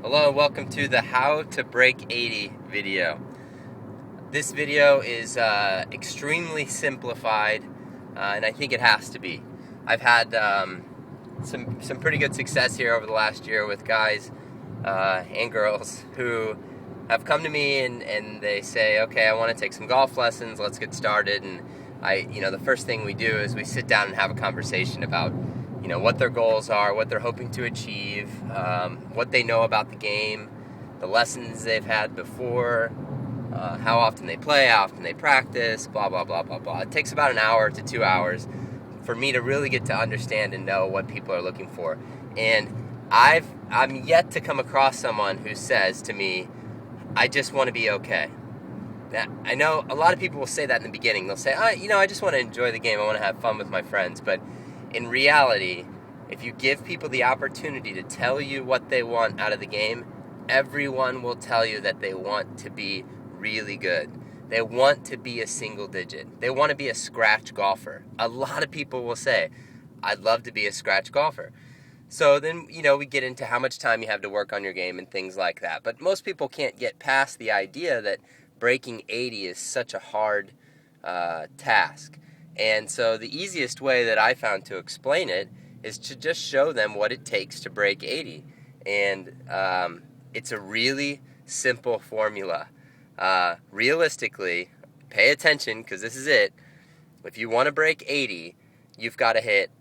Hello and welcome to the How to Break 80 video. This video is extremely simplified, and I think it has to be. I've had some pretty good success here over the last year with guys and girls who have come to me and they say, okay, I want to take some golf lessons, let's get started. And the first thing we do is we sit down and have a conversation about what their goals are, what they're hoping to achieve, what they know about the game, the lessons they've had before, how often they play, how often they practice, blah, blah, blah, blah, blah. It takes about an hour to 2 hours for me to really get to understand and know what people are looking for. And I'm yet to come across someone who says to me, I just want to be okay. Now, I know a lot of people will say that in the beginning. They'll say, I just want to enjoy the game. I want to have fun with my friends. But in reality, if you give people the opportunity to tell you what they want out of the game, everyone will tell you that they want to be really good. They want to be a single digit. They want to be a scratch golfer. A lot of people will say, I'd love to be a scratch golfer. So then, we get into how much time you have to work on your game and things like that. But most people can't get past the idea that breaking 80 is such a hard task. And so the easiest way that I found to explain it is to just show them what it takes to break 80. And it's a really simple formula. Realistically, pay attention because this is it. If you want to break 80, you've got to hit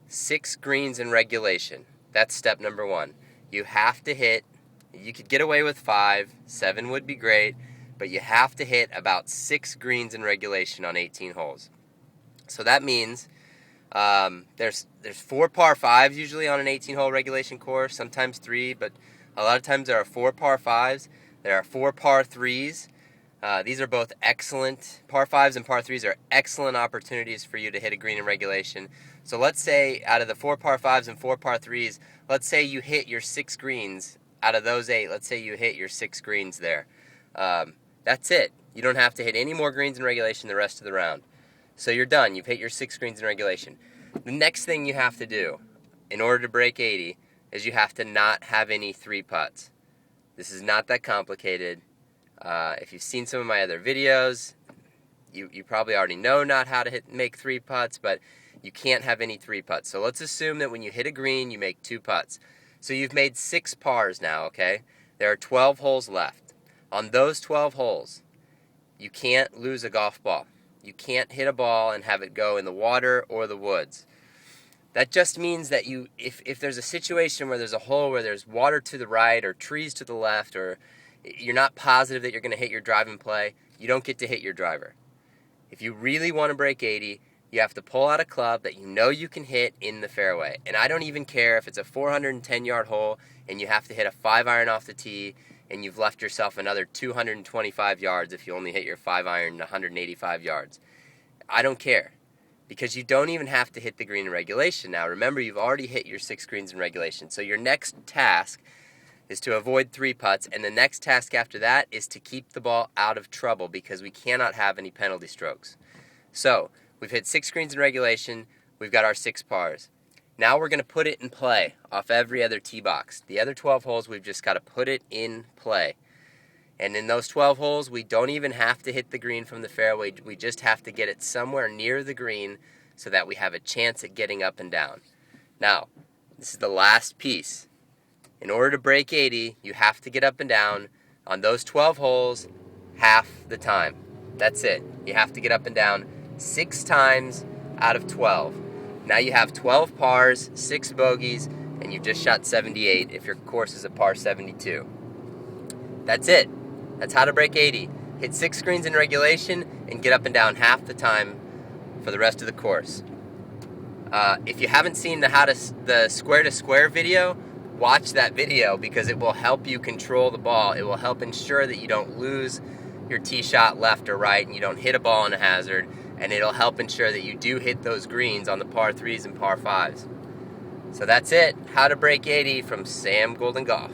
6 greens in regulation. That's step number 1. You have to hit, you could get away with 5, 7 would be great, but you have to hit about 6 greens in regulation on 18 holes. So that means there's 4 par 5s usually on an 18-hole regulation course, sometimes 3, but a lot of times there are 4 par 5s. There are 4 par 3s. These are both excellent. Par 5s and par 3s are excellent opportunities for you to hit a green in regulation. So let's say out of the 4 par 5s and 4 par 3s, let's say you hit your 6 greens out of those 8. Let's say you hit your 6 greens there. That's it. You don't have to hit any more greens in regulation the rest of the round. So you're done. You've hit your 6 greens in regulation. The next thing you have to do in order to break 80 is you have to not have any 3 putts. This is not that complicated. If you've seen some of my other videos, you probably already know not how to make 3 putts, but you can't have any 3 putts. So let's assume that when you hit a green, you make 2 putts. So you've made 6 pars now, okay? There are 12 holes left. On those 12 holes, you can't lose a golf ball. You can't hit a ball and have it go in the water or the woods. That just means that if there's a situation where there's a hole where there's water to the right or trees to the left, or you're not positive that you're going to hit your drive and play, you don't get to hit your driver. If you really want to break 80, you have to pull out a club that you know you can hit in the fairway. And I don't even care if it's a 410-yard hole and you have to hit a 5-iron off the tee and you've left yourself another 225 yards if you only hit your 5-iron 185 yards. I don't care, because you don't even have to hit the green in regulation now. Remember, you've already hit your 6 greens in regulation. So your next task is to avoid 3 putts, and the next task after that is to keep the ball out of trouble, because we cannot have any penalty strokes. So we've hit 6 greens in regulation. We've got our 6 pars. Now we're going to put it in play off every other tee box. The other 12 holes, we've just got to put it in play. And in those 12 holes, we don't even have to hit the green from the fairway. We just have to get it somewhere near the green so that we have a chance at getting up and down. Now, this is the last piece. In order to break 80, you have to get up and down on those 12 holes half the time. That's it. You have to get up and down 6 times out of 12. Now you have 12 pars, 6 bogeys, and you just shot 78 if your course is a par 72. That's it. That's how to break 80. Hit 6 greens in regulation and get up and down half the time for the rest of the course. If you haven't seen the square to square video, watch that video, because it will help you control the ball. It will help ensure that you don't lose your tee shot left or right and you don't hit a ball in a hazard, and it'll help ensure that you do hit those greens on the par 3s and par 5s. So that's it. How to break 80 from Sam Goulden Golf.